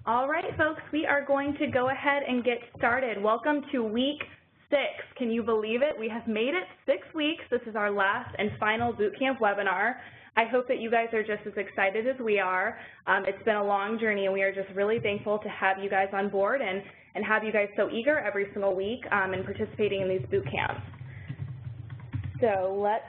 All right, folks, we are going to go ahead and get started. Welcome to week 6. Can you believe it? We have made it 6 weeks. This is our last and final boot camp webinar. I hope that you guys are just as excited as we are. It's been a long journey, and we are just really thankful to have you guys on board and have you guys so eager every single week in participating in these boot camps. So let's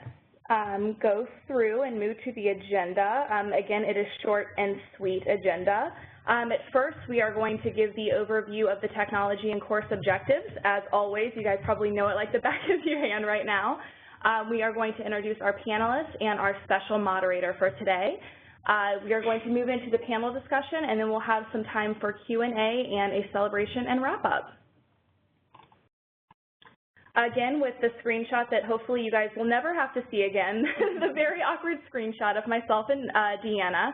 go through and move to the agenda. Again, it is short and sweet agenda. At first, we are going to give the overview of the technology and course objectives. As always, you guys probably know it like the back of your hand right now. We are going to introduce our panelists and our special moderator for today. We are going to move into the panel discussion, and then we'll have some time for Q&A and a celebration and wrap-up. Again, with the screenshot that hopefully you guys will never have to see again, the very awkward screenshot of myself and Deanna.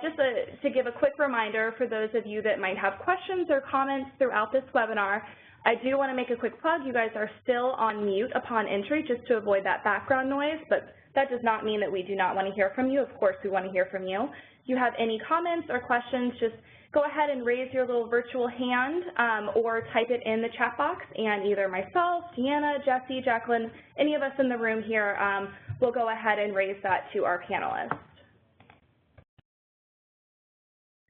Just to give a quick reminder for those of you that might have questions or comments throughout this webinar, I do want to make a quick plug. You guys are still on mute upon entry just to avoid that background noise, but that does not mean that we do not want to hear from you. Of course, we want to hear from you. If you have any comments or questions, just go ahead and raise your little virtual hand or type it in the chat box, and either myself, Deanna, Jesse, Jacqueline, any of us in the room here will go ahead and raise that to our panelists.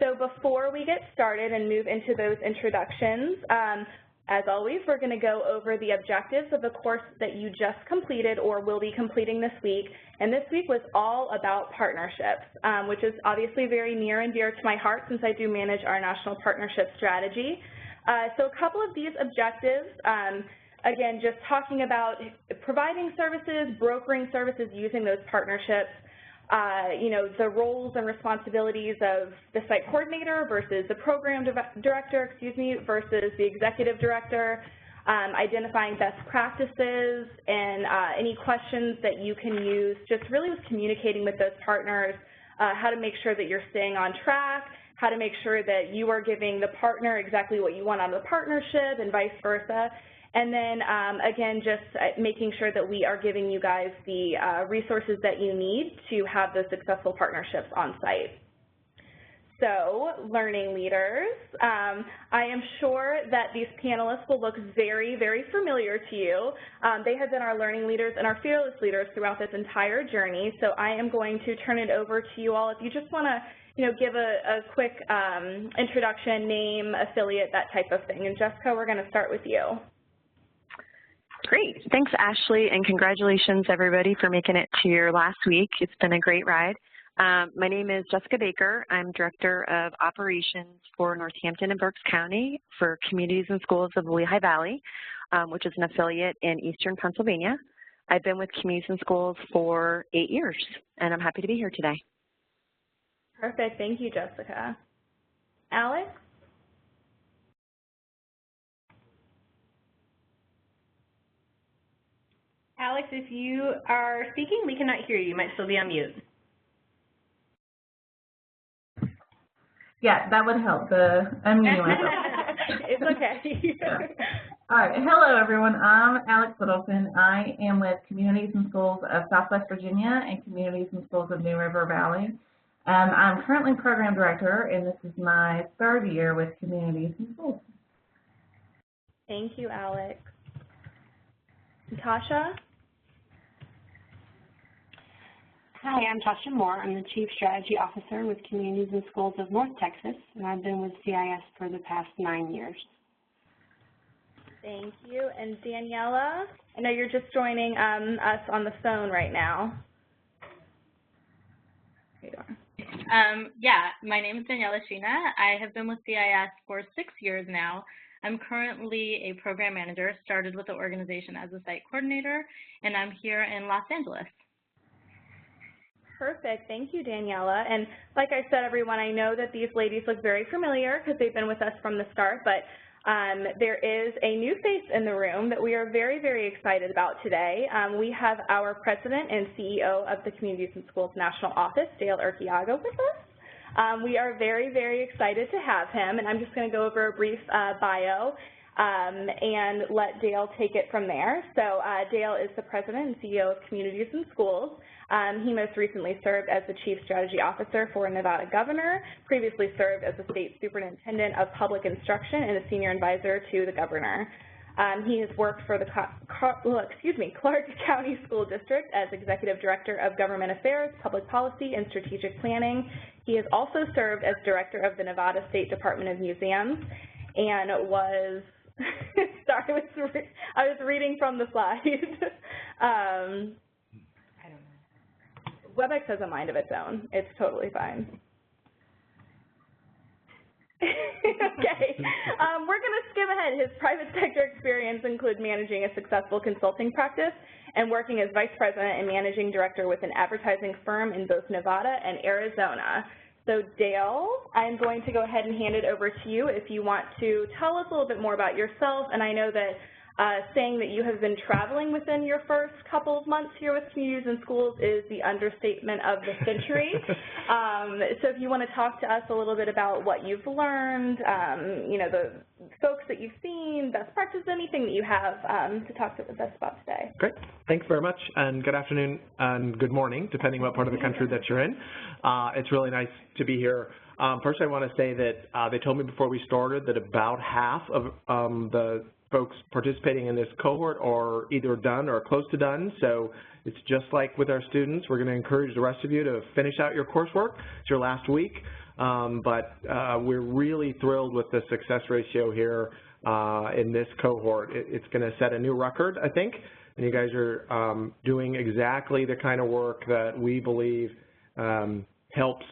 So before we get started and move into those introductions, as always, we're going to go over the objectives of the course that you just completed or will be completing this week. And this week was all about partnerships, which is obviously very near and dear to my heart since I do manage our national partnership strategy. So a couple of these objectives, again, just talking about providing services, brokering services using those partnerships, you know, the roles and responsibilities of the site coordinator versus the program director, versus the executive director, identifying best practices, and any questions that you can use, just really with communicating with those partners, how to make sure that you're staying on track, how to make sure that you are giving the partner exactly what you want out of the partnership and vice versa. And then, again, just making sure that we are giving you guys the resources that you need to have those successful partnerships on site. So, learning leaders, I am sure that these panelists will look very, very familiar to you. They have been our learning leaders and our fearless leaders throughout this entire journey. So I am going to turn it over to you all. If you just want to, you know, give a quick introduction, name, affiliate, that type of thing. And Jessica, we're going to start with you. Great. Thanks, Ashley, and congratulations, everybody, for making it to your last week. It's been a great ride. My name is Jessica Baker. I'm Director of Operations for Northampton and Berks County for Communities and Schools of the Lehigh Valley, which is an affiliate in eastern Pennsylvania. I've been with Communities and Schools for 8 years, and I'm happy to be here today. Perfect. Thank you, Jessica. Alex? Alex, if you are speaking, we cannot hear you. You might still be on mute. Yeah, that would help, the unmuting myself. It's okay. Yeah. All right. Hello, everyone. I'm Alex Littleton. I am with Communities and Schools of Southwest Virginia and Communities and Schools of New River Valley. I'm currently Program Director, and this is my 3rd year with Communities and Schools. Thank you, Alex. Tasha? Hi, I'm Tasha Moore. I'm the Chief Strategy Officer with Communities and Schools of North Texas, and I've been with CIS for the past 9 years. Thank you. And Daniela, I know you're just joining us on the phone right now. Yeah, my name is Daniela Sheena. I have been with CIS for 6 years now. I'm currently a program manager, started with the organization as a site coordinator, and I'm here in Los Angeles. Perfect. Thank you, Daniela. And like I said, everyone, I know that these ladies look very familiar because they've been with us from the start, but there is a new face in the room that we are very, very excited about today. We have our President and CEO of the Communities and Schools National Office, Dale Urquiaga, with us. We are very, very excited to have him, and I'm just going to go over a brief bio. and let Dale take it from there. So Dale is the President and CEO of Communities and Schools. He most recently served as the Chief Strategy Officer for a Nevada governor, previously served as the State Superintendent of Public Instruction and a Senior Advisor to the Governor. He has worked for the Clark County School District as Executive Director of Government Affairs, Public Policy, and Strategic Planning. He has also served as Director of the Nevada State Department of Museums and was, sorry, I was reading from the slide. I don't know. WebEx has a mind of its own. It's totally fine. Okay, we're going to skim ahead. His private sector experience includes managing a successful consulting practice and working as Vice President and Managing Director with an advertising firm in both Nevada and Arizona. So Dale, I'm going to go ahead and hand it over to you if you want to tell us a little bit more about yourself. And I know that saying that you have been traveling within your first couple of months here with Communities and Schools is the understatement of the century. So if you want to talk to us a little bit about what you've learned, you know, the folks that you've seen, best practice, anything that you have to talk to us about today. Great. Thanks very much, and good afternoon and good morning, depending what part of the country that you're in. It's really nice to be here. First, I want to say that they told me before we started that about half of the folks participating in this cohort are either done or close to done, so it's just like with our students. We're going to encourage the rest of you to finish out your coursework. It's your last week, but we're really thrilled with the success ratio here in this cohort. It's going to set a new record, I think, and you guys are doing exactly the kind of work that we believe helps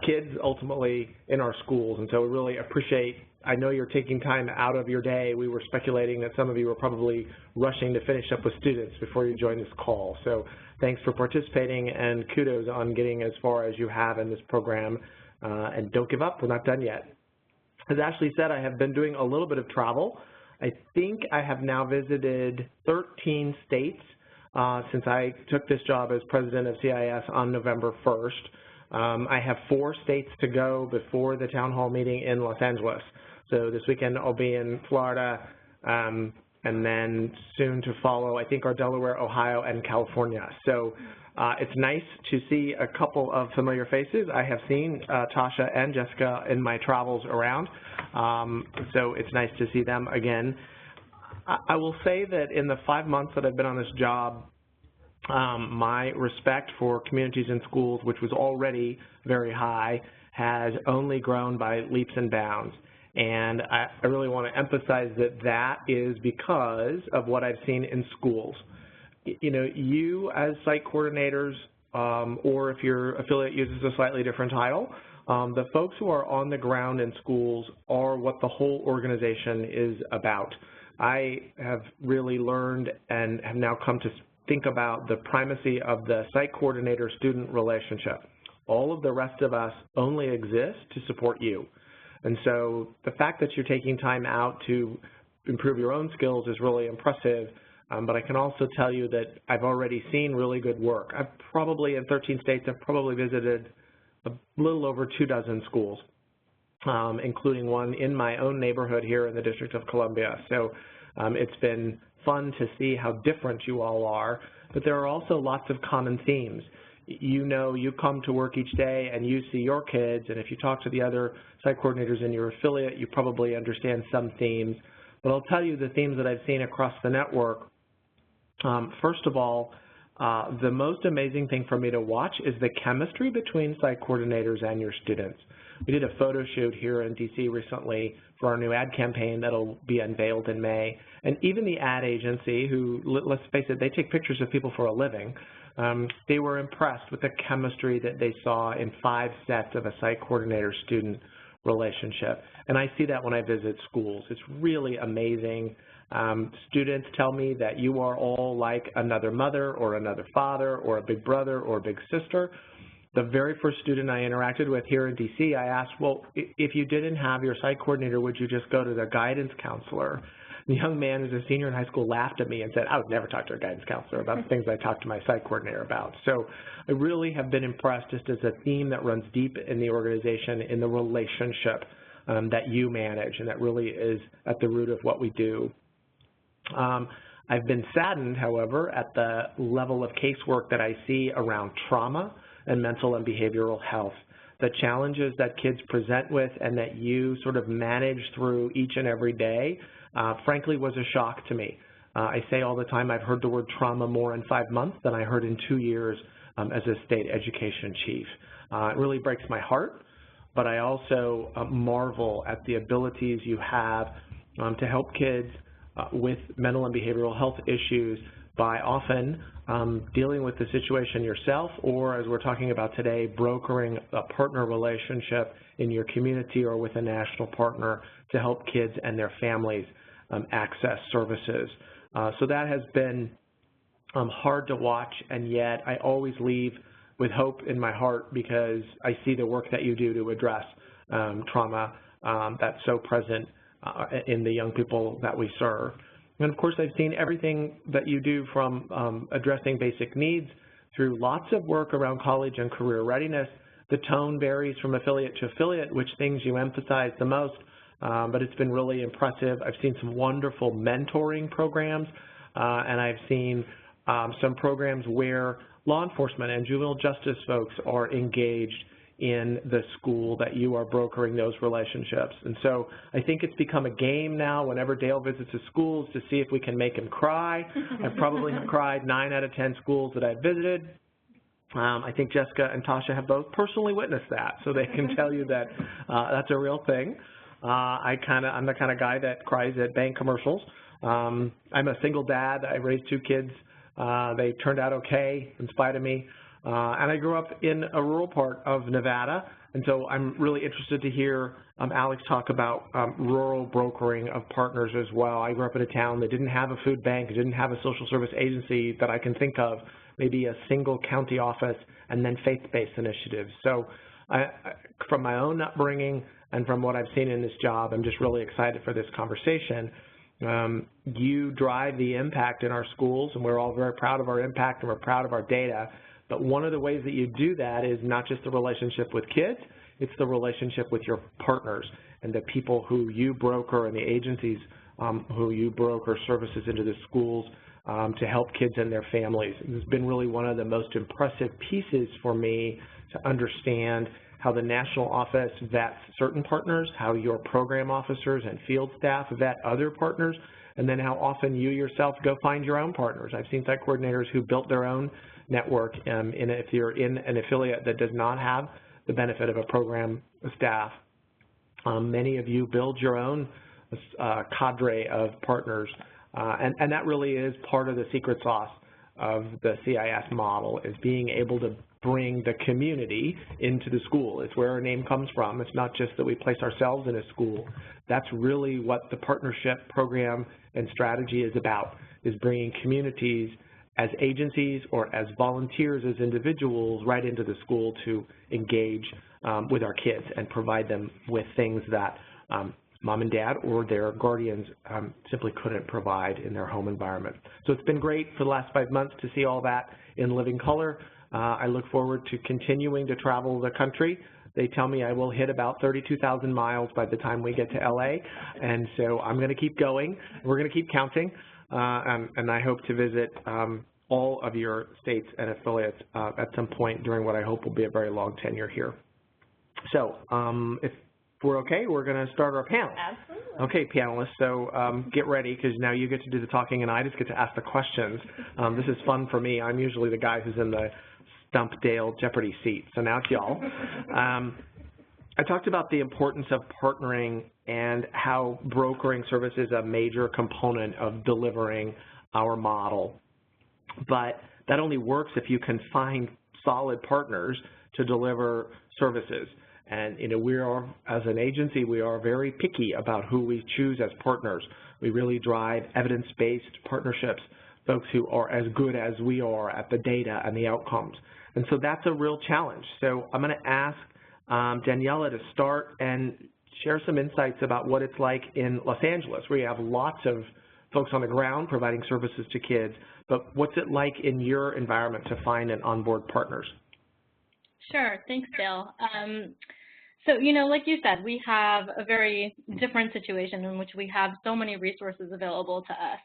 kids ultimately in our schools, and so we really appreciate. I know you're taking time out of your day. We were speculating that some of you were probably rushing to finish up with students before you joined this call. So thanks for participating, and kudos on getting as far as you have in this program. And don't give up. We're not done yet. As Ashley said, I have been doing a little bit of travel. I think I have now visited 13 states since I took this job as president of CIS on November 1st. I have 4 states to go before the town hall meeting in Los Angeles. So this weekend I'll be in Florida, and then soon to follow, I think, are Delaware, Ohio, and California. So it's nice to see a couple of familiar faces. I have seen Tasha and Jessica in my travels around, so it's nice to see them again. I will say that in the 5 months that I've been on this job, my respect for Communities and Schools, which was already very high, has only grown by leaps and bounds. And I really want to emphasize that that is because of what I've seen in schools. You know, you as site coordinators, or if your affiliate uses a slightly different title, the folks who are on the ground in schools are what the whole organization is about. I have really learned and have now come to think about the primacy of the site coordinator-student relationship. All of the rest of us only exist to support you. And so the fact that you're taking time out to improve your own skills is really impressive, but I can also tell you that I've already seen really good work. I've probably, in 13 states, I've probably visited a little over 24 schools, including one in my own neighborhood here in the District of Columbia. So it's been fun to see how different you all are, but there are also lots of common themes. You know, you come to work each day and you see your kids, and if you talk to the other site coordinators in your affiliate, you probably understand some themes. But I'll tell you the themes that I've seen across the network. First of all, the most amazing thing for me to watch is the chemistry between site coordinators and your students. We did a photo shoot here in DC recently for our new ad campaign that'll be unveiled in May. And even the ad agency, who, let's face it, they take pictures of people for a living, they were impressed with the chemistry that they saw in 5 sets of a site coordinator-student relationship. And I see that when I visit schools. It's really amazing. Students tell me that you are all like another mother or another father or a big brother or a big sister. The very first student I interacted with here in DC, I asked, well, if you didn't have your site coordinator, would you just go to the guidance counselor? The young man who's a senior in high school laughed at me and said, I would never talk to a guidance counselor about the things I talk to my site coordinator about. So I really have been impressed, just as a theme that runs deep in the organization, in the relationship that you manage, and that really is at the root of what we do. I've been saddened, however, at the level of casework that I see around trauma and mental and behavioral health. The challenges that kids present with and that you sort of manage through each and every day, frankly, was a shock to me. I say all the time I've heard the word trauma more in 5 months than I heard in 2 years as a state education chief. It really breaks my heart, but I also marvel at the abilities you have to help kids with mental and behavioral health issues by often dealing with the situation yourself, or as we're talking about today, brokering a partner relationship in your community or with a national partner to help kids and their families access services. So that has been hard to watch, and yet I always leave with hope in my heart because I see the work that you do to address trauma that's so present in the young people that we serve. And of course, I've seen everything that you do from addressing basic needs through lots of work around college and career readiness. The tone varies from affiliate to affiliate, which things you emphasize the most, but it's been really impressive. I've seen some wonderful mentoring programs, and I've seen some programs where law enforcement and juvenile justice folks are engaged in the school that you are brokering those relationships. And so I think it's become a game now whenever Dale visits the schools to see if we can make him cry. I probably have cried 9 out of 10 schools that I've visited. I think Jessica and Tasha have both personally witnessed that, so they can tell you that that's a real thing. I'm the kind of guy that cries at bank commercials. I'm a single dad. I raised 2 kids. They turned out okay in spite of me. And I grew up in a rural part of Nevada, and so I'm really interested to hear Alex talk about rural brokering of partners as well. I grew up in a town that didn't have a food bank, didn't have a social service agency that I can think of, maybe a single county office, and then faith-based initiatives. So from my own upbringing and from what I've seen in this job, I'm just really excited for this conversation. You drive the impact in our schools, and we're all very proud of our impact and we're proud of our data. But one of the ways that you do that is not just the relationship with kids, it's the relationship with your partners and the people who you broker and the agencies who you broker services into the schools to help kids and their families. It's been really one of the most impressive pieces for me to understand how the national office vets certain partners, how your program officers and field staff vet other partners, and then how often you yourself go find your own partners. I've seen site coordinators who built their own network, if you're in an affiliate that does not have the benefit of a program staff. Many of you build your own cadre of partners, and that really is part of the secret sauce of the CIS model, is being able to bring the community into the school. It's where our name comes from. It's not just that we place ourselves in a school. That's really what the partnership program and strategy is about, is bringing communities as agencies or as volunteers, as individuals, right into the school to engage with our kids and provide them with things that mom and dad or their guardians simply couldn't provide in their home environment. So it's been great for the last 5 months to see all that in living color. I look forward to continuing to travel the country. They tell me I will hit about 32,000 miles by the time we get to LA, and so I'm going to keep going. We're going to keep counting. And I hope to visit all of your states and affiliates at some point during what I hope will be a very long tenure here. So if we're okay, we're going to start our panel. Absolutely. Okay, panelists, so get ready, because now you get to do the talking and I just get to ask the questions. This is fun for me. I'm usually the guy who's in the Stump Dale Jeopardy seat, so now it's y'all. I talked about the importance of partnering and how brokering service is a major component of delivering our model. But that only works if you can find solid partners to deliver services. And we are, as an agency, we are very picky about who we choose as partners. We really drive evidence-based partnerships, folks who are as good as we are at the data and the outcomes. And so that's a real challenge. So I'm going to ask Daniela to start and share some insights about what it's like in Los Angeles, where you have lots of folks on the ground providing services to kids, but what's it like in your environment to find and onboard partners? Sure, thanks, Dale. So, you know, like you said, we have a very different situation in which we have so many resources available to us.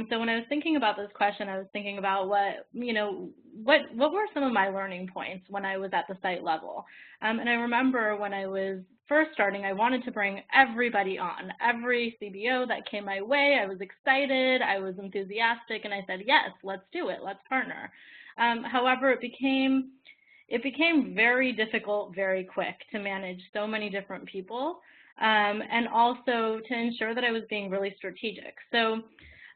So when I was thinking about this question, I was thinking about what were some of my learning points when I was at the site level. And I remember when I was first starting, I wanted to bring everybody on, every CBO that came my way. I was excited, I was enthusiastic, and I said, yes, let's do it, let's partner. However, it became very difficult very quick to manage so many different people, and also to ensure that I was being really strategic. So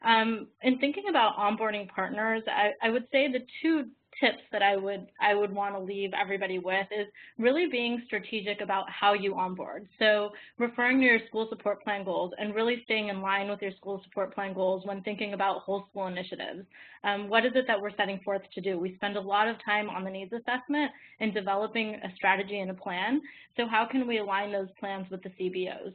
in thinking about onboarding partners, I would say the two tips that I would want to leave everybody with is really being strategic about how you onboard. So referring to your school support plan goals and really staying in line with your school support plan goals when thinking about whole school initiatives. What is it that we're setting forth to do? We spend a lot of time on the needs assessment and developing a strategy and a plan. So how can we align those plans with the CBOs?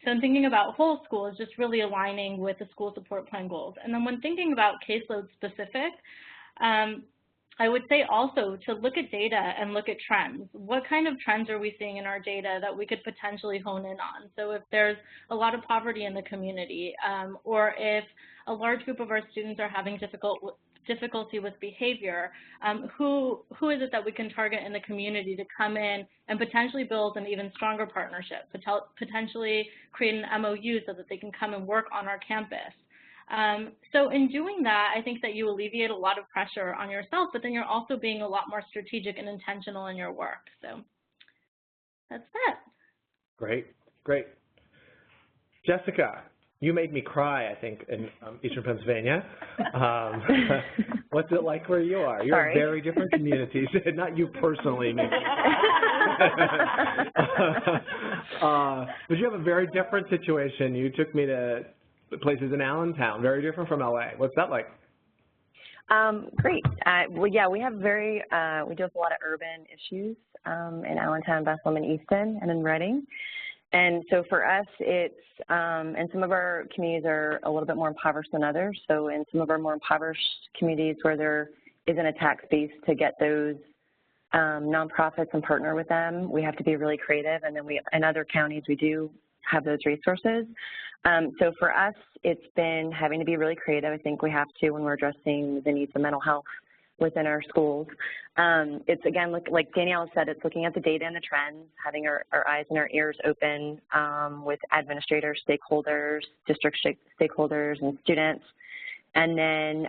So in thinking about whole school is just really aligning with the school support plan goals. And then when thinking about caseload specific, I would say also to look at data and look at trends. What kind of trends are we seeing in our data that we could potentially hone in on? So if there's a lot of poverty in the community, or if a large group of our students are having difficulty with behavior, who is it that we can target in the community to come in and potentially build an even stronger partnership, potentially create an MOU so that they can come and work on our campus. So in doing that, I think that you alleviate a lot of pressure on yourself, but then you're also being a lot more strategic and intentional in your work. So that's that. Great, great. Jessica, you made me cry, I think, in Eastern Pennsylvania. What's it like where you are? You're in very different communities, not you personally, maybe. But you have a very different situation. You took me to places in Allentown, very different from LA. What's that like? Great. Well, yeah, we have we deal with a lot of urban issues in Allentown, Bethlehem, and Easton, and in Reading. And so for us, it's, and some of our communities are a little bit more impoverished than others. So in some of our more impoverished communities where there isn't a tax base to get those nonprofits and partner with them, we have to be really creative. And then in other counties, we do have those resources. So for us, it's been having to be really creative. I think we have to when we're addressing the needs of mental health within our schools. It's, again, like Danielle said, it's looking at the data and the trends, having our eyes and our ears open with administrators, stakeholders, district stakeholders, and students, and then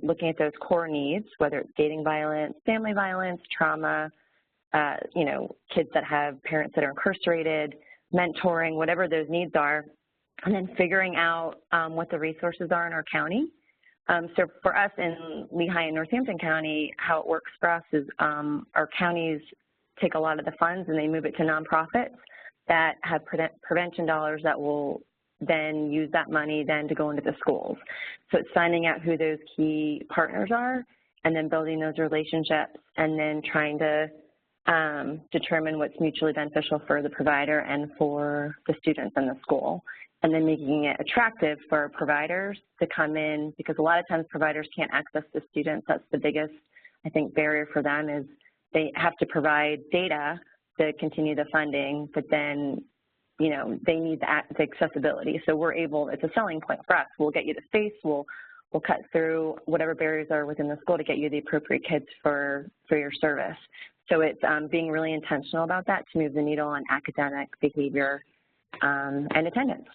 looking at those core needs, whether it's dating violence, family violence, trauma, you know, kids that have parents that are incarcerated, mentoring, whatever those needs are, and then figuring out what the resources are in our county. So for us in Lehigh and Northampton County, how it works for us is our counties take a lot of the funds and they move it to nonprofits that have prevention dollars that will then use that money then to go into the schools. So it's finding out who those key partners are and then building those relationships and then trying to determine what's mutually beneficial for the provider and for the students in the school, and then making it attractive for providers to come in, because a lot of times providers can't access the students. That's the biggest, I think, barrier for them is they have to provide data to continue the funding, but then, you know, they need the accessibility. So we're able, it's a selling point for us. We'll get you the space, we'll cut through whatever barriers are within the school to get you the appropriate kids for your service. So it's being really intentional about that to move the needle on academic behavior and attendance,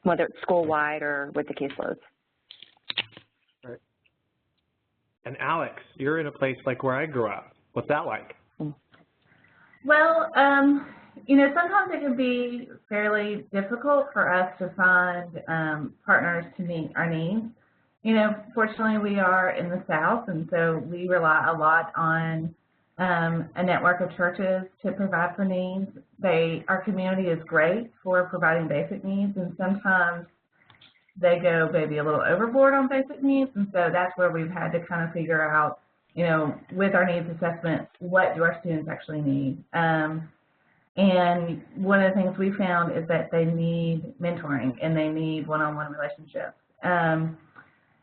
whether it's school-wide or with the caseloads. Right. And Alex, you're in a place like where I grew up. What's that like? Well, you know, sometimes it can be fairly difficult for us to find partners to meet our needs. You know, fortunately, we are in the South, and so we rely a lot on a network of churches to provide for needs. Our community is great for providing basic needs, and sometimes they go maybe a little overboard on basic needs, and so that's where we've had to kind of figure out, you know, with our needs assessment, what do our students actually need? And one of the things we found is that they need mentoring and they need one-on-one relationships.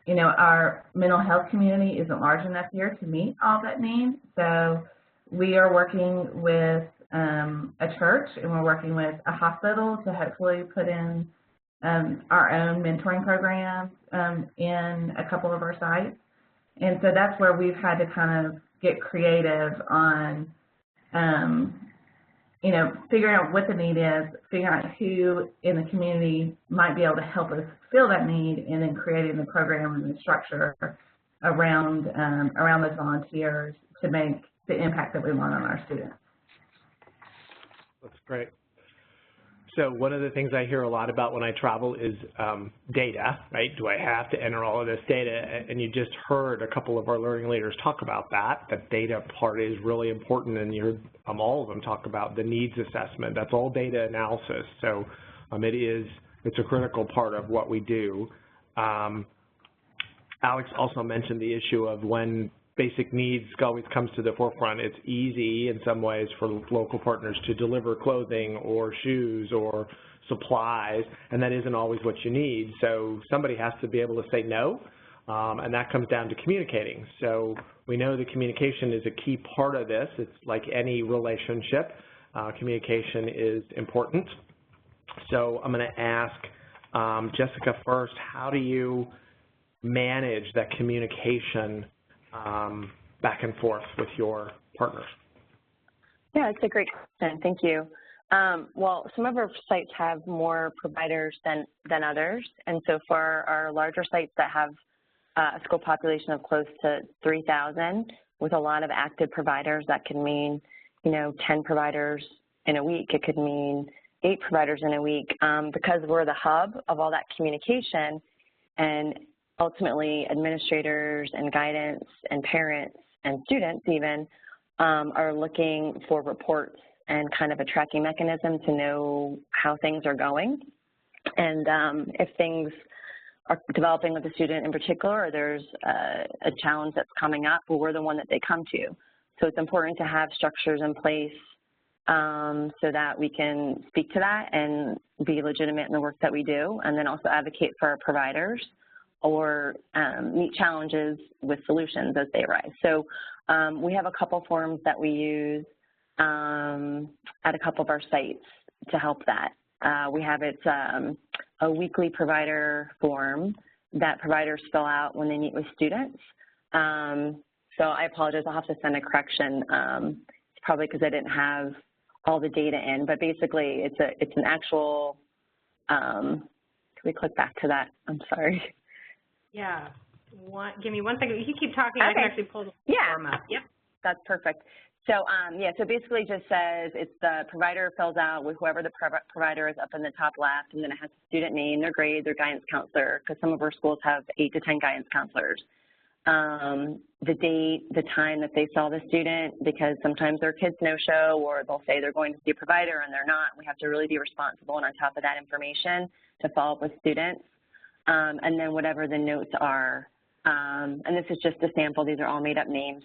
You know, our mental health community isn't large enough here to meet all that need, so we are working with a church, and we're working with a hospital to hopefully put in our own mentoring programs in a couple of our sites. And so that's where we've had to kind of get creative on, you know, figuring out what the need is, figuring out who in the community might be able to help us fill that need, and then creating the program and the structure around those volunteers to make the impact that we want on our students. That's great. So one of the things I hear a lot about when I travel is data, right? Do I have to enter all of this data? And you just heard a couple of our learning leaders talk about that. The data part is really important, and you heard all of them talk about the needs assessment. That's all data analysis. So it's a critical part of what we do. Alex also mentioned the issue of when basic needs always comes to the forefront. It's easy in some ways for local partners to deliver clothing or shoes or supplies, and that isn't always what you need. So somebody has to be able to say no, and that comes down to communicating. So we know that communication is a key part of this. It's like any relationship. Communication is important. So I'm going to ask Jessica first, how do you manage that communication back and forth with your partners? Yeah, it's a great question. Thank you. Well, some of our sites have more providers than others, and so for our larger sites that have a school population of close to 3,000 with a lot of active providers, that can mean, you know, 10 providers in a week. It could mean 8 providers in a week. Because we're the hub of all that communication, and ultimately administrators and guidance and parents and students even are looking for reports and kind of a tracking mechanism to know how things are going. And if things are developing with the student in particular, or there's a challenge that's coming up, well, we're the one that they come to. So it's important to have structures in place so that we can speak to that and be legitimate in the work that we do, and then also advocate for our providers or meet challenges with solutions as they arise. So we have a couple forms that we use at a couple of our sites to help that. We have a weekly provider form that providers fill out when they meet with students. So I apologize, I'll have to send a correction. It's probably because I didn't have all the data in, but basically it's an actual, can we click back to that? I'm sorry. Yeah, give me 1 second. You can keep talking. Okay. I can actually pull the form up. Yep. That's perfect. So, yeah, so basically just says it's the provider fills out with whoever the provider is up in the top left, and then it has the student name, their grade, their guidance counselor, because some of our schools have 8 to 10 guidance counselors. The date, the time that they saw the student, because sometimes their kids no-show, or they'll say they're going to see a provider and they're not. We have to really be responsible and on top of that information to follow up with students. And then whatever the notes are, and this is just a sample, these are all made up names.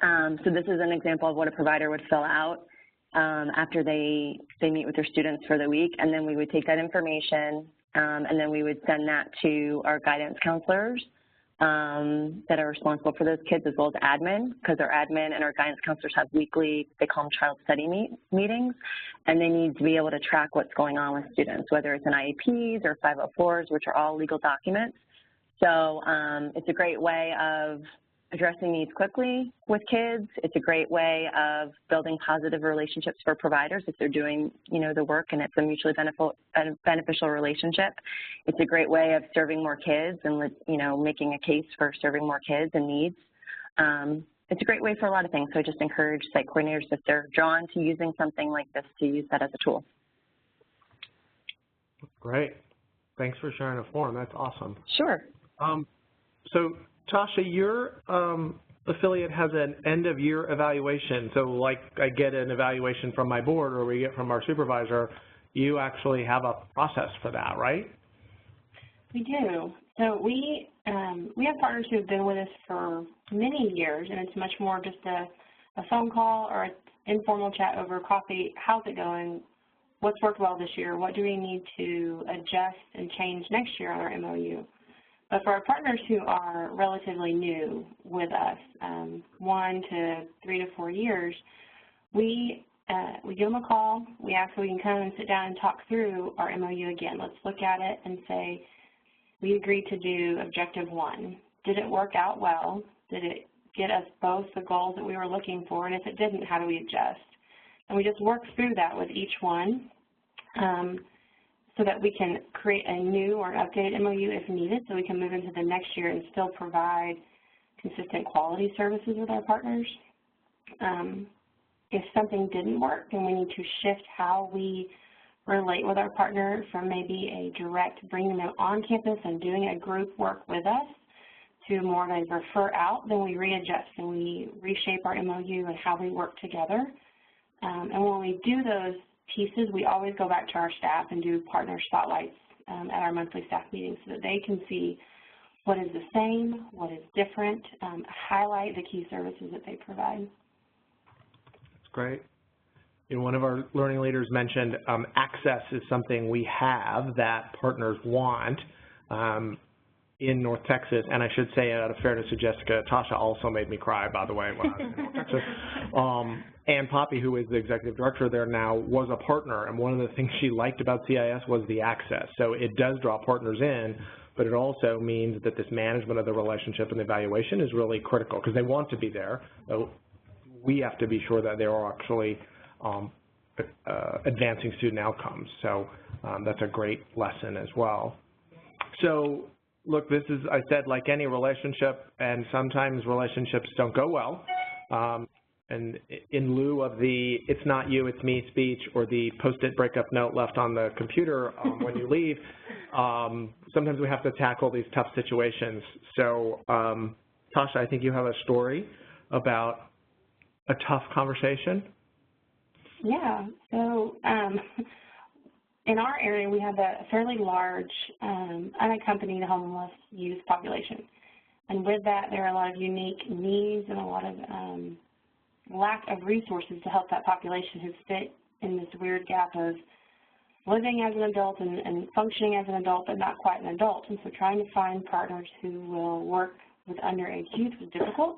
So this is an example of what a provider would fill out after they meet with their students for the week, and then we would take that information and then we would send that to our guidance counselors that are responsible for those kids, as well as admin, because our admin and our guidance counselors have weekly, they call them child study meetings, and they need to be able to track what's going on with students, whether it's in IEPs or 504s, which are all legal documents. So it's a great way of addressing needs quickly with kids. It's a great way of building positive relationships for providers if they're doing, you know, the work and it's a mutually beneficial relationship. It's a great way of serving more kids and, you know, making a case for serving more kids and needs. It's a great way for a lot of things. So I just encourage site coordinators, if they're drawn to using something like this, to use that as a tool. Great. Thanks for sharing a form. That's awesome. Sure. So Tasha, your affiliate has an end-of-year evaluation. So like I get an evaluation from my board or we get from our supervisor, you actually have a process for that, right? We do. So we have partners who have been with us for many years, and it's much more just a phone call or an informal chat over coffee. How's it going? What's worked well this year? What do we need to adjust and change next year on our MOU? But for our partners who are relatively new with us, 1 to 3 to 4 years, we we give them a call. We ask if we can come and sit down and talk through our MOU again. Let's look at it and say, we agreed to do objective 1. Did it work out well? Did it get us both the goals that we were looking for? And if it didn't, how do we adjust? And we just work through that with each one so that we can create a new or updated MOU if needed, so we can move into the next year and still provide consistent quality services with our partners. If something didn't work, then we need to shift how we relate with our partner from maybe a direct bringing them on campus and doing a group work with us to more of a refer out. Then we readjust and we reshape our MOU and how we work together. And when we do those pieces, we always go back to our staff and do partner spotlights at our monthly staff meetings so that they can see what is the same, what is different, highlight the key services that they provide. That's great. You know, one of our learning leaders mentioned access is something we have that partners want in North Texas, and I should say, out of fairness to Jessica, Tasha also made me cry, by the way, when I was in North Texas. And Poppy, who is the executive director there now, was a partner, and one of the things she liked about CIS was the access. So it does draw partners in, but it also means that this management of the relationship and the evaluation is really critical because they want to be there. So we have to be sure that they are actually advancing student outcomes. So that's a great lesson as well. So look, this is, I said, like any relationship, and sometimes relationships don't go well. And in lieu of the "it's not you, it's me" speech or the Post-it breakup note left on the computer when you leave, sometimes we have to tackle these tough situations. So, Tasha, I think you have a story about a tough conversation. Yeah. So in our area, we have a fairly large unaccompanied homeless youth population. And with that, there are a lot of unique needs and a lot of lack of resources to help that population who fit in this weird gap of living as an adult and functioning as an adult, but not quite an adult. And so trying to find partners who will work with underage youth was difficult.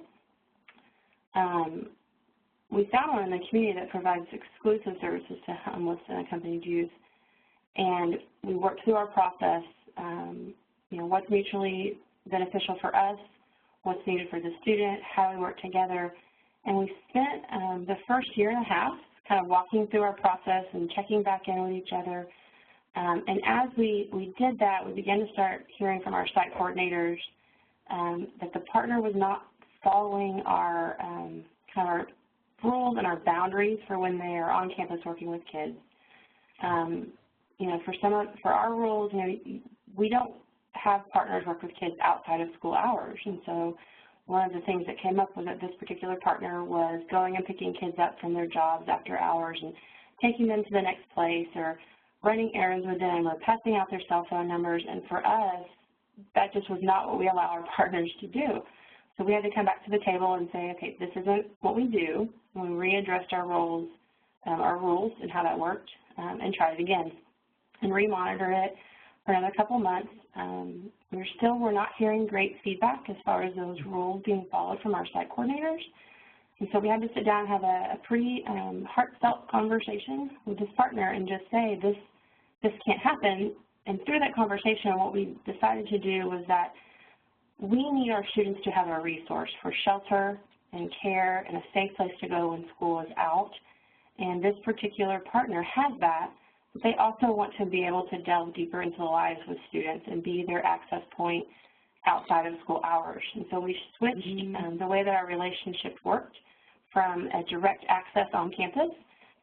We found one in the community that provides exclusive services to homeless and unaccompanied youth. And we worked through our process, you know, what's mutually beneficial for us, what's needed for the student, how we work together. And we spent the first year and a half kind of walking through our process and checking back in with each other. And as we did that, we began to start hearing from our site coordinators that the partner was not following our kind of our rules and our boundaries for when they are on campus working with kids. You know, for our rules, you know, we don't have partners work with kids outside of school hours, and so one of the things that came up was that this particular partner was going and picking kids up from their jobs after hours and taking them to the next place or running errands with them or passing out their cell phone numbers. And for us, that just was not what we allow our partners to do. So we had to come back to the table and say, okay, this isn't what we do. And we readdressed our rules and how that worked and tried it again and re-monitor it for another couple months. We're not hearing great feedback as far as those rules being followed from our site coordinators. And so we had to sit down and have a pretty heartfelt conversation with this partner and just say, this can't happen. And through that conversation, what we decided to do was that we need our students to have a resource for shelter and care and a safe place to go when school is out. And this particular partner has that. They also want to be able to delve deeper into the lives with students and be their access point outside of school hours. And so we switched the way that our relationship worked from a direct access on campus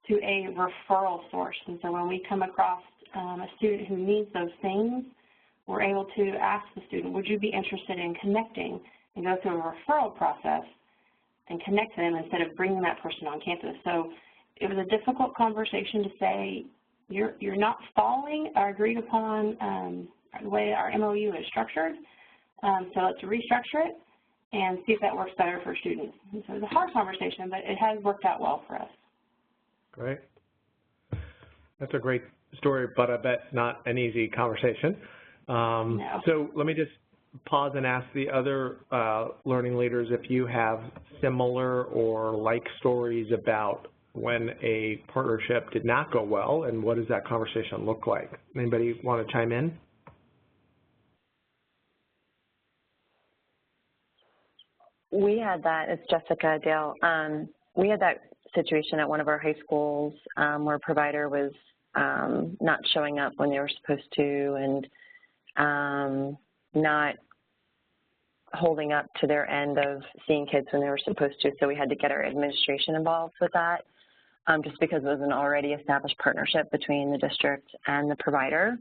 to a referral source. And so when we come across a student who needs those things, we're able to ask the student, would you be interested in connecting, and go through a referral process and connect them instead of bringing that person on campus. So it was a difficult conversation to say, you're not following our agreed upon the way our MOU is structured, so let's restructure it and see if that works better for students. And so it was a hard conversation, but it has worked out well for us. Great. That's a great story, but I bet not an easy conversation. No. So let me just pause and ask the other learning leaders if you have similar or like stories about when a partnership did not go well, and what does that conversation look like? Anybody want to chime in? We had that, it's Jessica Dale. We had that situation at one of our high schools where a provider was not showing up when they were supposed to and not holding up to their end of seeing kids when they were supposed to, so we had to get our administration involved with that just because it was an already established partnership between the district and the provider.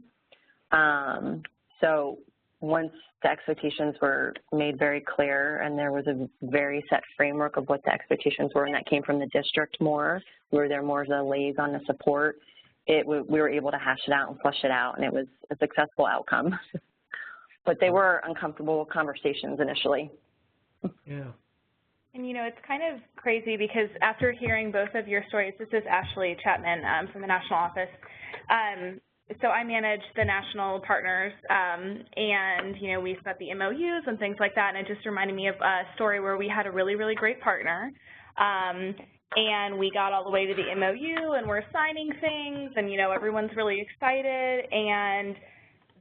So once the expectations were made very clear and there was a very set framework of what the expectations were, and that came from the district more, we were there more as a liaison to support, we were able to hash it out and flush it out, and it was a successful outcome. But they were uncomfortable conversations initially. Yeah. And, you know, it's kind of crazy because after hearing both of your stories, this is Ashley Chapman from the national office. So I manage the national partners, and, you know, we set the MOUs and things like that, and it just reminded me of a story where we had a really, really great partner, and we got all the way to the MOU, and we're signing things, and, you know, everyone's really excited, and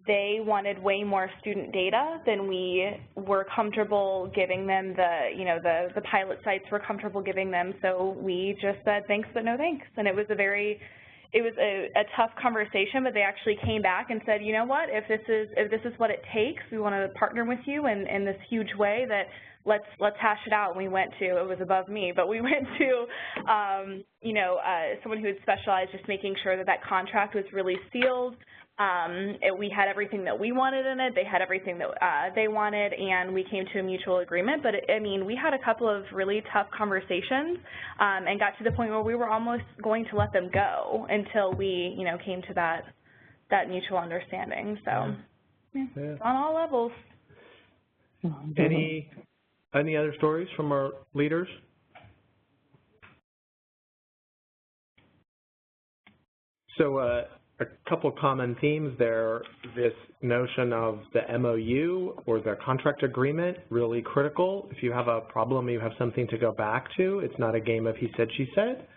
they wanted way more student data than we were comfortable giving them. The pilot sites were comfortable giving them, so we just said thanks but no thanks. And it was a tough conversation, but they actually came back and said, you know what, if this is what it takes, we want to partner with you in this huge way, that let's hash it out. And we went to, it was above me, but we went to someone who had specialized just making sure that that contract was really sealed. We had everything that we wanted in it, they had everything that they wanted, and we came to a mutual agreement. But I mean, we had a couple of really tough conversations and got to the point where we were almost going to let them go until we, you know, came to that mutual understanding. So yeah. It's on all levels. Any other stories from our leaders? So a couple common themes there. This notion of the MOU or the contract agreement, really critical. If you have a problem, you have something to go back to. It's not a game of he said, she said.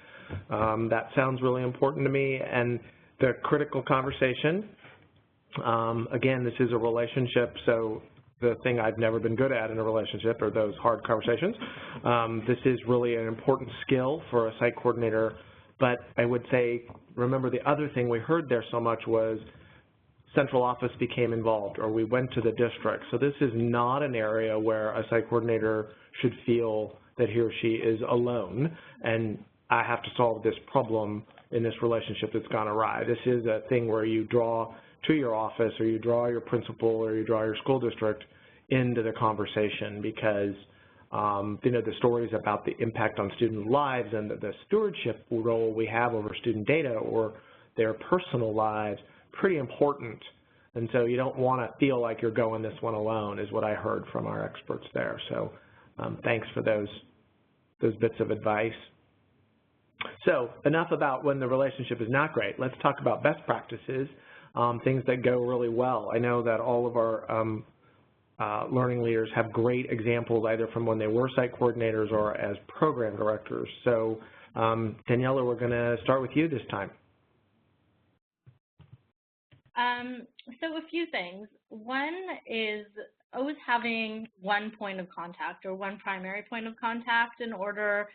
That sounds really important to me. And the critical conversation, again, this is a relationship, so the thing I've never been good at in a relationship are those hard conversations. This is really an important skill for a site coordinator. But I would say, remember the other thing we heard there so much was central office became involved, or we went to the district. So this is not an area where a site coordinator should feel that he or she is alone and I have to solve this problem in this relationship that's gone awry. This is a thing where you draw to your office, or you draw your principal, or you draw your school district into the conversation, because the stories about the impact on student lives and the stewardship role we have over student data or their personal lives, pretty important. And so you don't want to feel like you're going this one alone, is what I heard from our experts there. So thanks for those bits of advice. So enough about when the relationship is not great. Let's talk about best practices, things that go really well. I know that all of our learning leaders have great examples either from when they were site coordinators or as program directors. So Daniela, we're going to start with you this time. So a few things. One is always having one point of contact or one primary point of contact in order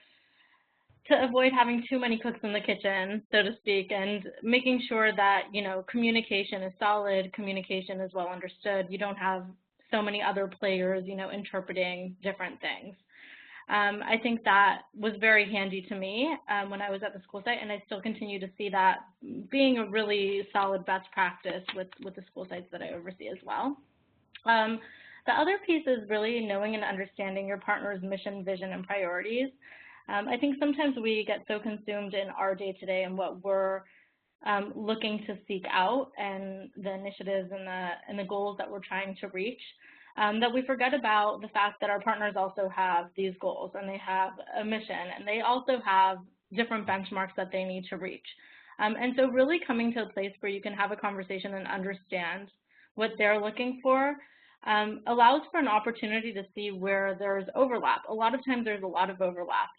to avoid having too many cooks in the kitchen, so to speak, and making sure that, communication is solid, communication is well understood. You don't have so many other players, interpreting different things. I think that was very handy to me when I was at the school site, and I still continue to see that being a really solid best practice with the school sites that I oversee as well. The other piece is really knowing and understanding your partner's mission, vision, and priorities. I think sometimes we get so consumed in our day-to-day and what we're looking to seek out and the initiatives and the goals that we're trying to reach, that we forget about the fact that our partners also have these goals and they have a mission and they also have different benchmarks that they need to reach. And so really coming to a place where you can have a conversation and understand what they're looking for allows for an opportunity to see where there's overlap. A lot of times there's a lot of overlap.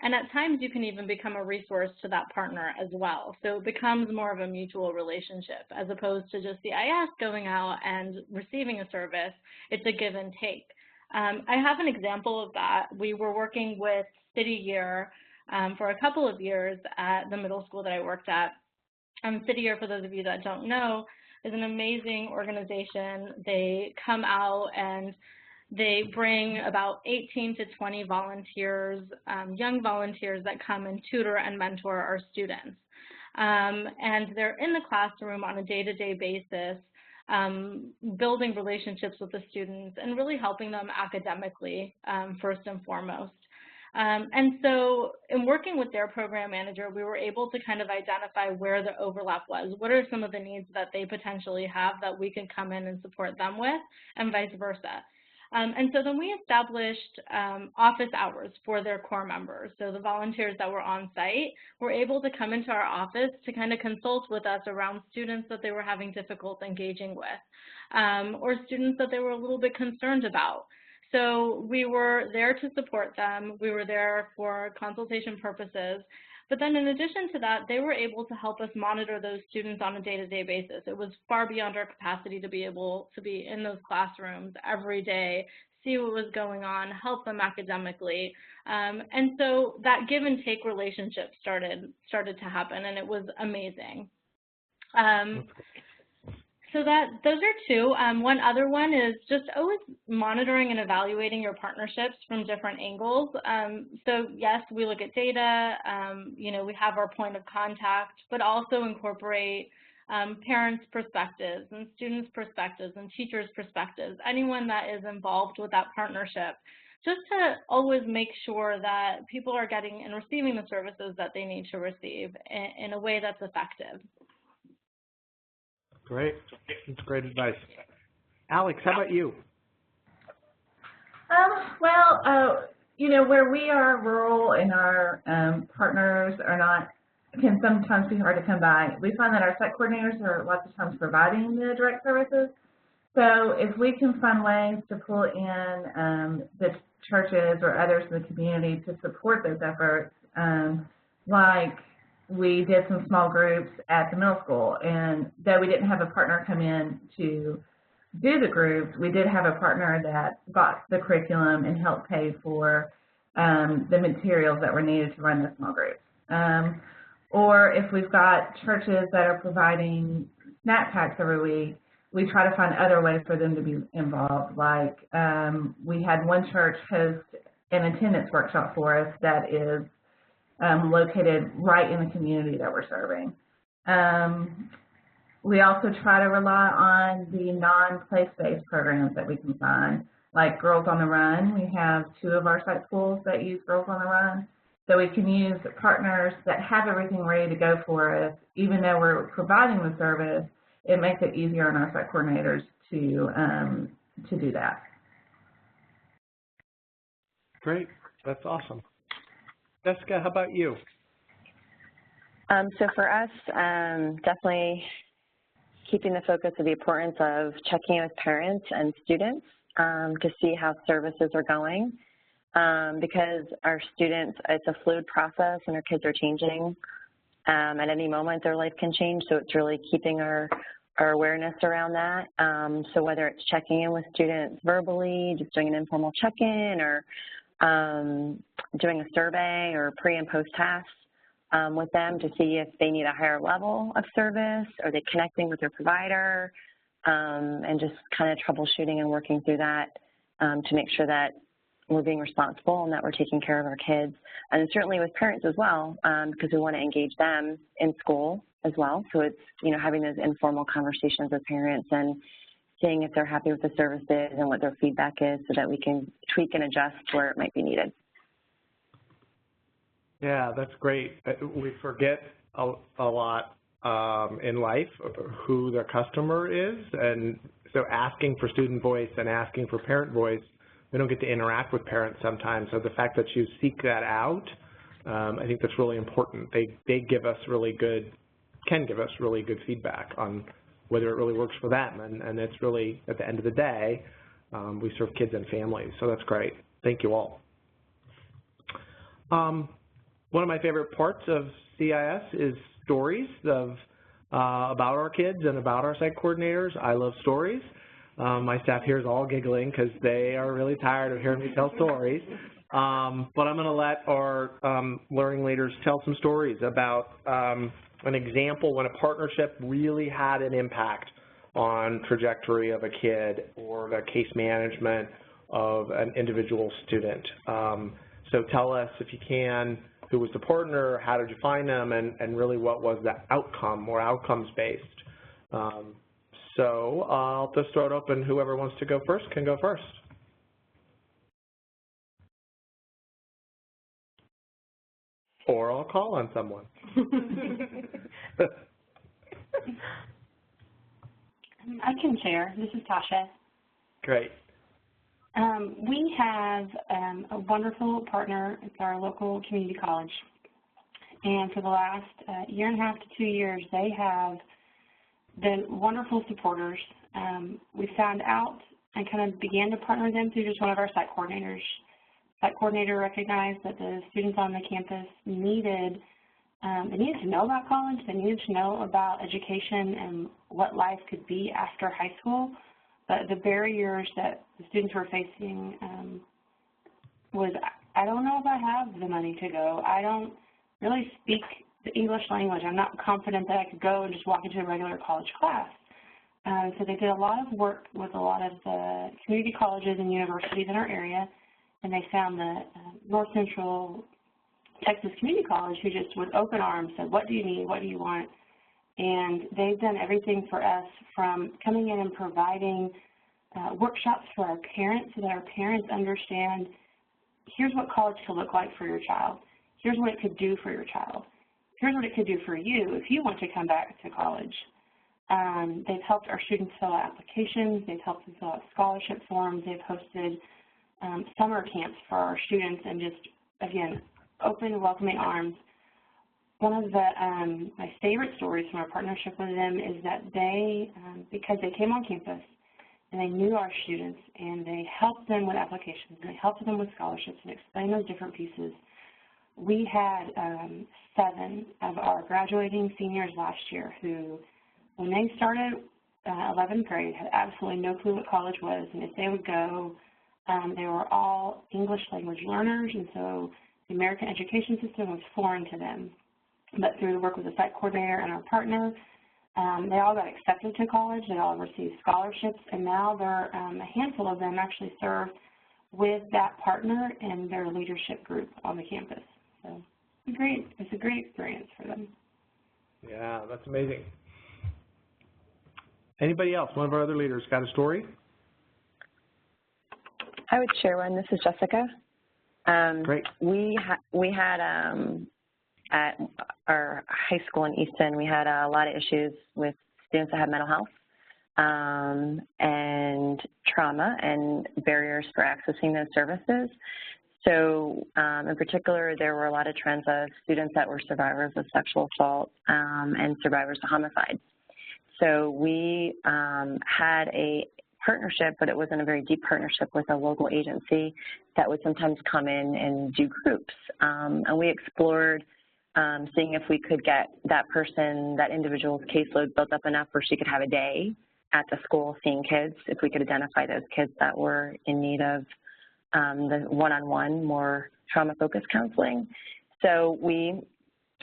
And at times you can even become a resource to that partner as well. So it becomes more of a mutual relationship as opposed to just the IS going out and receiving a service. It's a give and take. I have an example of that. We were working with City Year for a couple of years at the middle school that I worked at. City Year, for those of you that don't know, is an amazing organization. They come out and they bring about 18 to 20 volunteers, young volunteers that come and tutor and mentor our students. And they're in the classroom on a day-to-day basis, building relationships with the students and really helping them academically, first and foremost. And so in working with their program manager, we were able to kind of identify where the overlap was. What are some of the needs that they potentially have that we can come in and support them with, and vice versa. And so then we established office hours for their core members. So the volunteers that were on site were able to come into our office to kind of consult with us around students that they were having difficulty engaging with, or students that they were a little bit concerned about. So we were there to support them. We were there for consultation purposes. But then in addition to that, they were able to help us monitor those students on a day-to-day basis. It was far beyond our capacity to be able to be in those classrooms every day, see what was going on, help them academically. And so that give and take relationship started to happen, and it was amazing. So those are two. One other one is just always monitoring and evaluating your partnerships from different angles. So yes, we look at data, you know, we have our point of contact, but also incorporate parents' perspectives and students' perspectives and teachers' perspectives, anyone that is involved with that partnership, just to always make sure that people are getting and receiving the services that they need to receive in a way that's effective. Great. That's great advice. Alex, how about you? You know, where we are rural and our partners are not, can sometimes be hard to come by. We find that our site coordinators are lots of times providing the direct services. So if we can find ways to pull in the churches or others in the community to support those efforts, like we did some small groups at the middle school, and though we didn't have a partner come in to do the groups, we did have a partner that bought the curriculum and helped pay for the materials that were needed to run the small groups. Or if we've got churches that are providing snack packs every week, we try to find other ways for them to be involved. Like we had one church host an attendance workshop for us that is located right in the community that we're serving. We also try to rely on the non-place-based programs that we can find, like Girls on the Run. We have 2 of our site schools that use Girls on the Run. So we can use partners that have everything ready to go for us. Even though we're providing the service, it makes it easier on our site coordinators to do that. Great. That's awesome. Jessica, how about you? So for us, definitely keeping the focus of the importance of checking in with parents and students to see how services are going, because our students, it's a fluid process and our kids are changing. At any moment their life can change, so it's really keeping our awareness around that. So whether it's checking in with students verbally, just doing an informal check-in, or doing a survey or pre and post tasks with them to see if they need a higher level of service, or they connecting with their provider, and just kind of troubleshooting and working through that to make sure that we're being responsible and that we're taking care of our kids. And certainly with parents as well, because we want to engage them in school as well. So it's, you know, having those informal conversations with parents and seeing if they're happy with the services and what their feedback is so that we can tweak and adjust where it might be needed. Yeah, that's great. We forget a lot in life who the customer is, and so asking for student voice and asking for parent voice, we don't get to interact with parents sometimes. So the fact that you seek that out, I think that's really important. They give us can give us really good feedback on whether it really works for them, and it's really, at the end of the day, we serve kids and families, so that's great. Thank you all. One of my favorite parts of CIS is stories of about our kids and about our site coordinators. I love stories. My staff here is all giggling because they are really tired of hearing me tell stories. But I'm going to let our learning leaders tell some stories about an example when a partnership really had an impact on trajectory of a kid or the case management of an individual student. So tell us, if you can, who was the partner, how did you find them, and really what was the outcome or outcomes-based. So I'll just throw it open. Whoever wants to go first can go first. Or I'll call on someone. I can share. This is Tasha. Great. We have a wonderful partner. It's our local community college. And for the last year and a half to 2 years, they have been wonderful supporters. We found out and kind of began to partner with them through just one of our site coordinators. Site coordinator recognized that the students on the campus needed they needed to know about college. They needed to know about education and what life could be after high school. But the barriers that the students were facing was, I don't know if I have the money to go. I don't really speak the English language. I'm not confident that I could go and just walk into a regular college class. So they did a lot of work with a lot of the community colleges and universities in our area, and they found the North Central Texas Community College, who just with open arms said, what do you need, what do you want? And they've done everything for us, from coming in and providing workshops for our parents so that our parents understand, here's what college could look like for your child. Here's what it could do for your child. Here's what it could do for you if you want to come back to college. They've helped our students fill out applications. They've helped them fill out scholarship forms. They've hosted summer camps for our students, and just, again, open, welcoming arms. One of the my favorite stories from our partnership with them is that they, because they came on campus and they knew our students and they helped them with applications and they helped them with scholarships and explained those different pieces, we had 7 of our graduating seniors last year who, when they started 11th grade, had absolutely no clue what college was, and if they would go, they were all English language learners, and so the American education system was foreign to them. But through the work with the site coordinator and our partner, they all got accepted to college, they all received scholarships, and now they're, a handful of them actually serve with that partner and their leadership group on the campus. So it's a great experience for them. Yeah, that's amazing. Anybody else? One of our other leaders got a story? I would share one. This is Jessica. Great. We had at our high school in Easton, we had a lot of issues with students that had mental health and trauma and barriers for accessing those services. So in particular, there were a lot of trends of students that were survivors of sexual assault and survivors of homicide. So we had a partnership, but it wasn't a very deep partnership, with a local agency that would sometimes come in and do groups. And we explored seeing if we could get that person, that individual's caseload built up enough where she could have a day at the school seeing kids, if we could identify those kids that were in need of the one-on-one, more trauma-focused counseling. So we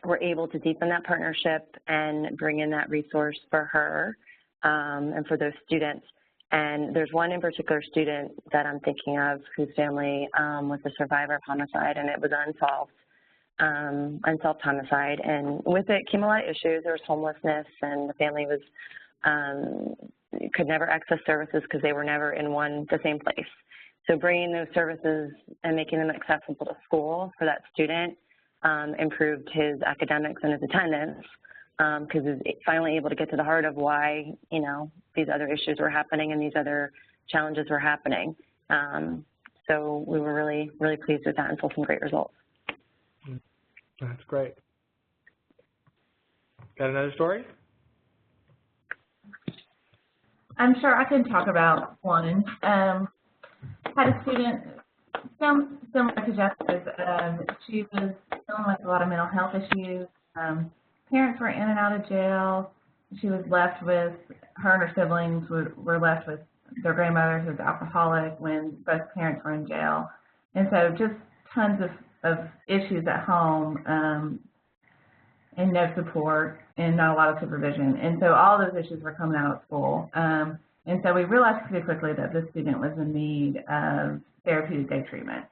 were able to deepen that partnership and bring in that resource for her and for those students. And there's one in particular student that I'm thinking of whose family was a survivor of homicide, and it was unsolved homicide. And with it came a lot of issues. There was homelessness, and the family was could never access services because they were never in the same place. So bringing those services and making them accessible to school for that student improved his academics and his attendance, because he was finally able to get to the heart of why, these other issues were happening and these other challenges were happening. So we were really, really pleased with that and saw some great results. That's great. Got another story? I'm sure I can talk about one. Had a student Similar to Jessica's, she was dealing with a lot of mental health issues. Parents were in and out of jail. She was left with, her and her siblings were left with their grandmother who was alcoholic when both parents were in jail. And so just tons of issues at home, and no support and not a lot of supervision. And so all those issues were coming out of school. And so we realized pretty quickly that this student was in need of therapeutic day treatment.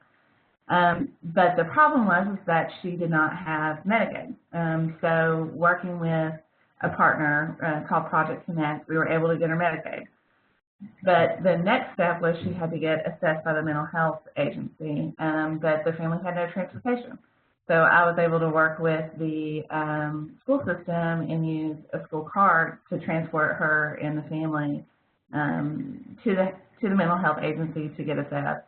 But the problem was that she did not have Medicaid. So working with a partner called Project Connect, we were able to get her Medicaid. But the next step was she had to get assessed by the mental health agency, but the family had no transportation. So I was able to work with the school system and use a school cart to transport her and the family to the mental health agency to get assessed.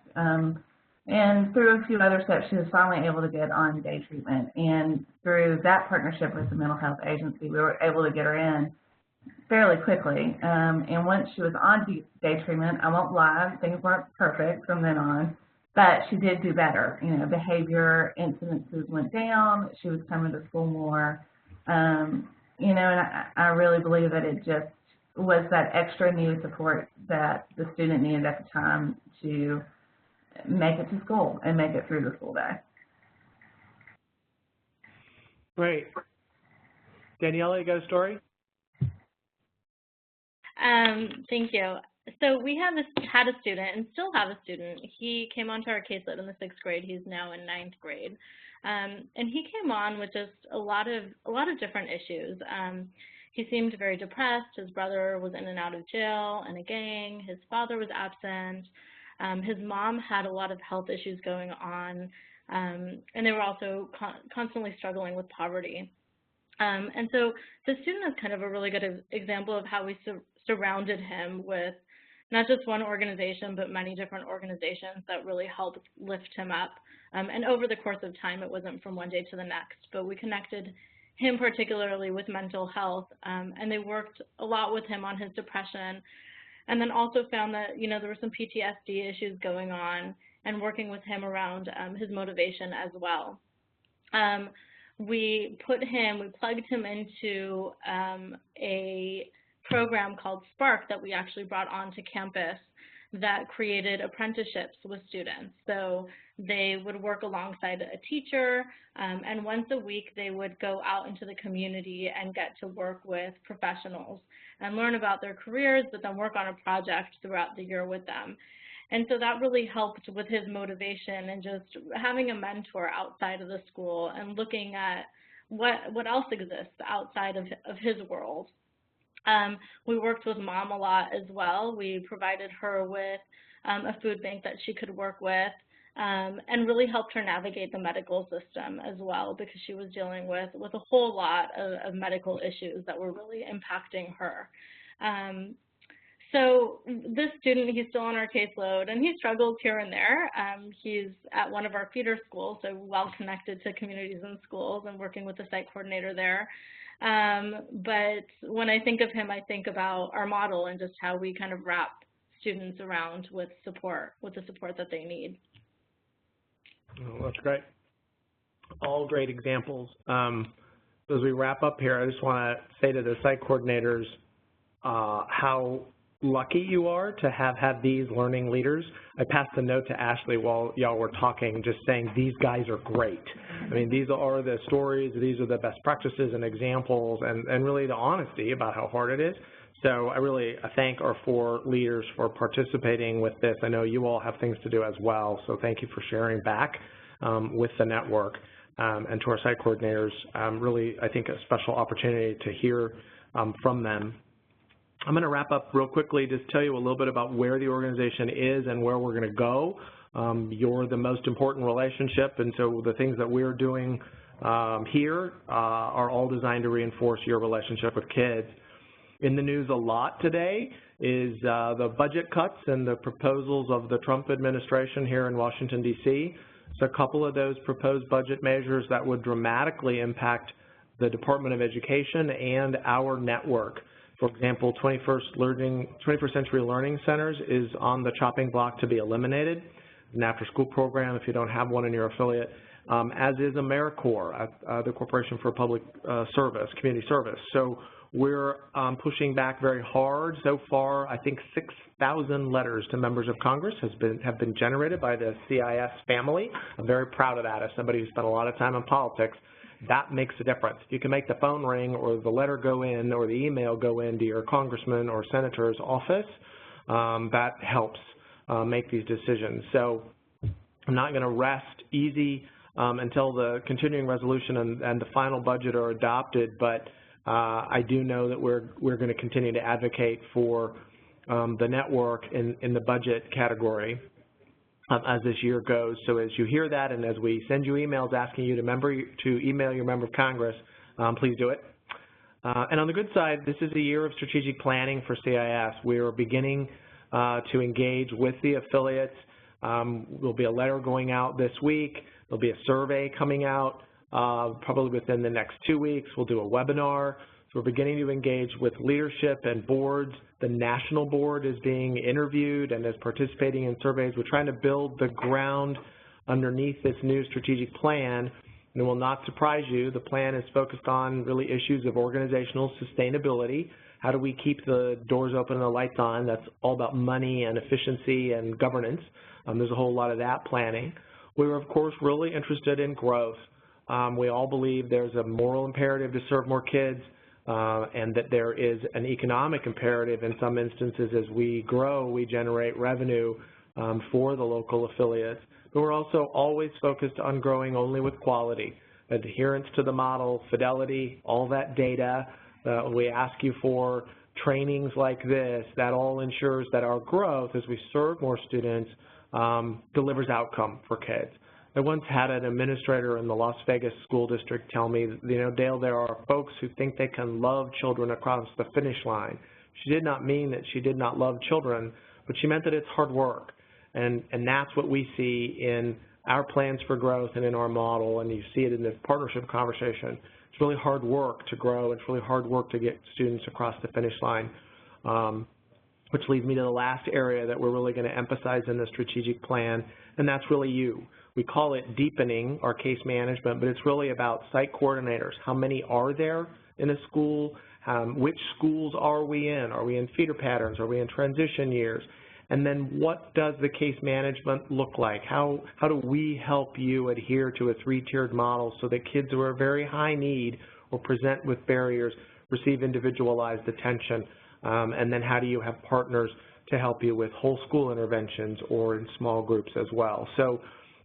And through a few other steps, she was finally able to get on day treatment. And through that partnership with the mental health agency, we were able to get her in fairly quickly. And once she was on day treatment, I won't lie, things weren't perfect from then on, but she did do better. You know, behavior incidences went down. She was coming to school more. You know, and I really believe that it just was that extra needed support that the student needed at the time to make it to school and make it through the school day. Great. Daniela, you got a story? Thank you. So we had a student and still have a student. He came onto our caseload in the 6th grade. He's now in 9th grade. And he came on with just a lot of different issues. He seemed very depressed. His brother was in and out of jail and a gang. His father was absent. His mom had a lot of health issues going on, and they were also constantly struggling with poverty. And so the student is kind of a really good example of how we surrounded him with not just one organization, but many different organizations that really helped lift him up. And over the course of time, it wasn't from one day to the next, but we connected him particularly with mental health, and they worked a lot with him on his depression, and then also found that, you know, there were some PTSD issues going on, and working with him around his motivation as well. We plugged him into a program called Spark that we actually brought onto campus that created apprenticeships with students. So they would work alongside a teacher, and once a week they would go out into the community and get to work with professionals and learn about their careers, but then work on a project throughout the year with them. And so that really helped with his motivation and just having a mentor outside of the school and looking at what else exists outside of his world. We worked with Mom a lot as well. We provided her with a food bank that she could work with, and really helped her navigate the medical system as well, because she was dealing with a whole lot of medical issues that were really impacting her. So this student, he's still on our caseload, and he struggles here and there. He's at one of our feeder schools, so well connected to communities and schools and working with the site coordinator there. But when I think of him, I think about our model and just how we kind of wrap students around with support, with the support that they need. Oh, that's great. All great examples. So as we wrap up here, I just want to say to the site coordinators how lucky you are to have had these learning leaders. I passed a note to Ashley while y'all were talking, just saying these guys are great. I mean, these are the stories, these are the best practices and examples, and really the honesty about how hard it is. So I really thank our 4 leaders for participating with this. I know you all have things to do as well, so thank you for sharing back with the network. And to our site coordinators, really, I think, a special opportunity to hear from them. I'm going to wrap up real quickly, just tell you a little bit about where the organization is and where we're going to go. You're the most important relationship, and so the things that we're doing here are all designed to reinforce your relationship with kids. In the news a lot today is the budget cuts and the proposals of the Trump administration here in Washington, D.C. So a couple of those proposed budget measures that would dramatically impact the Department of Education and our network. For example, 21st Century Learning Centers is on the chopping block to be eliminated. an after-school program if you don't have one in your affiliate, as is AmeriCorps, the Corporation for Public Service, Community Service. So we're pushing back very hard. So far, I think 6,000 letters to members of Congress have been generated by the CIS family. I'm very proud of that. As somebody who spent a lot of time in politics, that makes a difference. You can make the phone ring or the letter go in or the email go into your congressman or senator's office. That helps make these decisions. So I'm not going to rest easy until the continuing resolution and the final budget are adopted, but I do know that we're going to continue to advocate for the network in the budget category as this year goes. So as you hear that and as we send you emails asking you to email your member of Congress, please do it. And on the good side, this is a year of strategic planning for CIS. We are beginning to engage with the affiliates. There'll be a letter going out this week. There'll be a survey coming out probably within the next 2 weeks. We'll do a webinar. So we're beginning to engage with leadership and boards. The national board is being interviewed and is participating in surveys. We're trying to build the ground underneath this new strategic plan. And it will not surprise you, the plan is focused on really issues of organizational sustainability. How do we keep the doors open and the lights on? That's all about money and efficiency and governance. There's a whole lot of that planning. We were, of course, really interested in growth. We all believe there's a moral imperative to serve more kids and that there is an economic imperative in some instances. As we grow, we generate revenue for the local affiliates. But we're also always focused on growing only with quality, adherence to the model, fidelity, all that data. We ask you for trainings like this. That all ensures that our growth as we serve more students delivers outcome for kids. I once had an administrator in the Las Vegas school district tell me, you know, Dale, there are folks who think they can love children across the finish line. She did not mean that she did not love children, but she meant that it's hard work. And that's what we see in our plans for growth and in our model, and you see it in this partnership conversation. It's really hard work to grow. It's really hard work to get students across the finish line, which leads me to the last area that we're really going to emphasize in the strategic plan, and that's really you. We call it deepening our case management, but it's really about site coordinators. How many are there in a school? Which schools are we in? Are we in feeder patterns? Are we in transition years? And then what does the case management look like? How do we help you adhere to a three-tiered model so that kids who are very high need or present with barriers receive individualized attention? And then how do you have partners to help you with whole school interventions or in small groups as well? So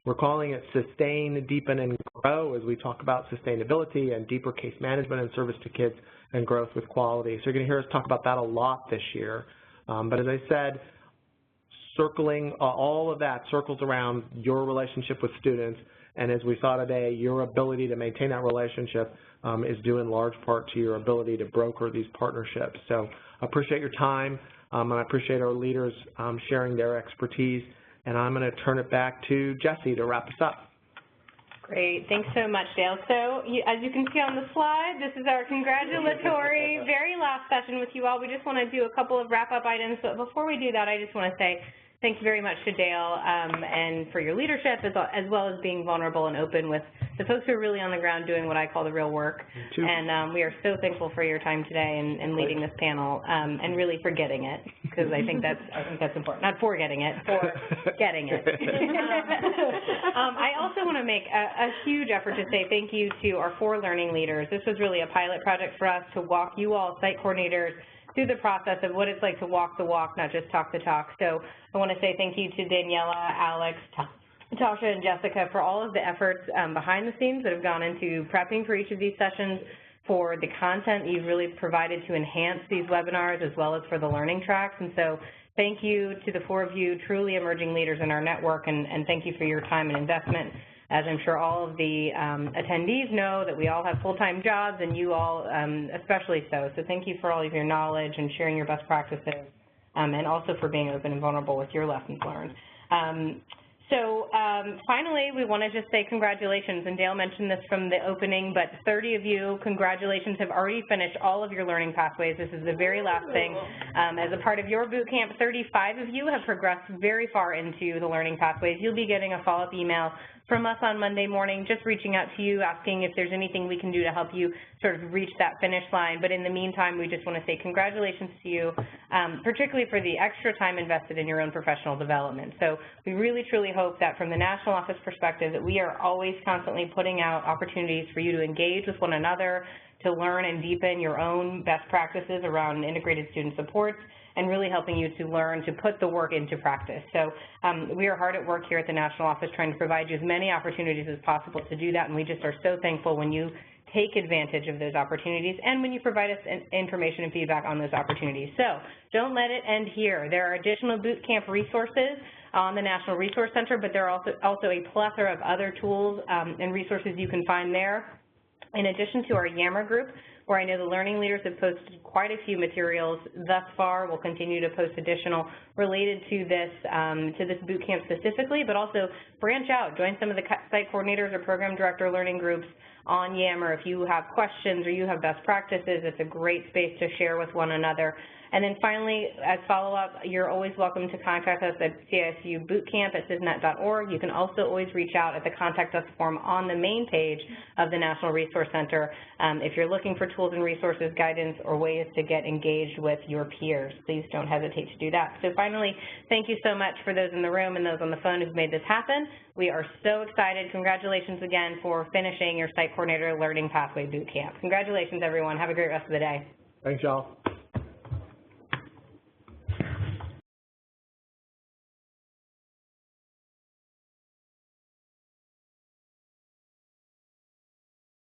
we're calling it sustain, deepen, and grow as we talk about sustainability and deeper case management and service to kids and growth with quality. So you're going to hear us talk about that a lot this year. But as I said, circling all of that circles around your relationship with students, and as we saw today, your ability to maintain that relationship is due in large part to your ability to broker these partnerships. So I appreciate your time, and I appreciate our leaders sharing their expertise, and I'm going to turn it back to Jessie to wrap us up. Great. Thanks so much, Dale. So as you can see on the slide, this is our congratulatory very last session with you all. We just want to do a couple of wrap-up items. But before we do that, I just want to say thank you very much to Dale and for your leadership, as well as being vulnerable and open with the folks who are really on the ground doing what I call the real work. And we are so thankful for your time today and leading this panel and really for getting it, because I think that's important. Not for getting it, for getting it. I also want to make a huge effort to say thank you to our 4 learning leaders. This was really a pilot project for us to walk you all, site coordinators, through the process of what it's like to walk the walk, not just talk the talk. So I want to say thank you to Daniela, Alex, Tasha, and Jessica for all of the efforts behind the scenes that have gone into prepping for each of these sessions, for the content you've really provided to enhance these webinars, as well as for the learning tracks. And so thank you to the 4 of you, truly emerging leaders in our network, and thank you for your time and investment. As I'm sure all of the attendees know, that we all have full-time jobs, and you all especially so. So thank you for all of your knowledge and sharing your best practices, and also for being open and vulnerable with your lessons learned. So finally, we want to just say congratulations, and Dale mentioned this from the opening, but 30 of you, congratulations, have already finished all of your learning pathways. This is the very last thing. As a part of your boot camp, 35 of you have progressed very far into the learning pathways. You'll be getting a follow-up email from us on Monday morning, just reaching out to you, asking if there's anything we can do to help you sort of reach that finish line. But in the meantime, we just want to say congratulations to you, particularly for the extra time invested in your own professional development. So we really, truly hope that from the national office perspective that we are always constantly putting out opportunities for you to engage with one another, to learn and deepen your own best practices around integrated student supports, and really helping you to learn to put the work into practice. So we are hard at work here at the national office trying to provide you as many opportunities as possible to do that, and we just are so thankful when you take advantage of those opportunities and when you provide us information and feedback on those opportunities. So don't let it end here. There are additional boot camp resources on the National Resource Center, but there are also a plethora of other tools and resources you can find there. In addition to our Yammer group, where I know the learning leaders have posted quite a few materials thus far. We'll continue to post additional related to this boot camp specifically, but also branch out, join some of the site coordinators or program director learning groups on Yammer. If you have questions or you have best practices, it's a great space to share with one another. And then finally, as follow-up, you're always welcome to contact us at CISUbootcamp@cisnet.org. You can also always reach out at the Contact Us form on the main page of the National Resource Center if you're looking for tools and resources, guidance, or ways to get engaged with your peers. Please don't hesitate to do that. So finally, thank you so much for those in the room and those on the phone who've made this happen. We are so excited. Congratulations again for finishing your Site Coordinator Learning Pathway Boot Camp. Congratulations, everyone. Have a great rest of the day. Thanks, y'all.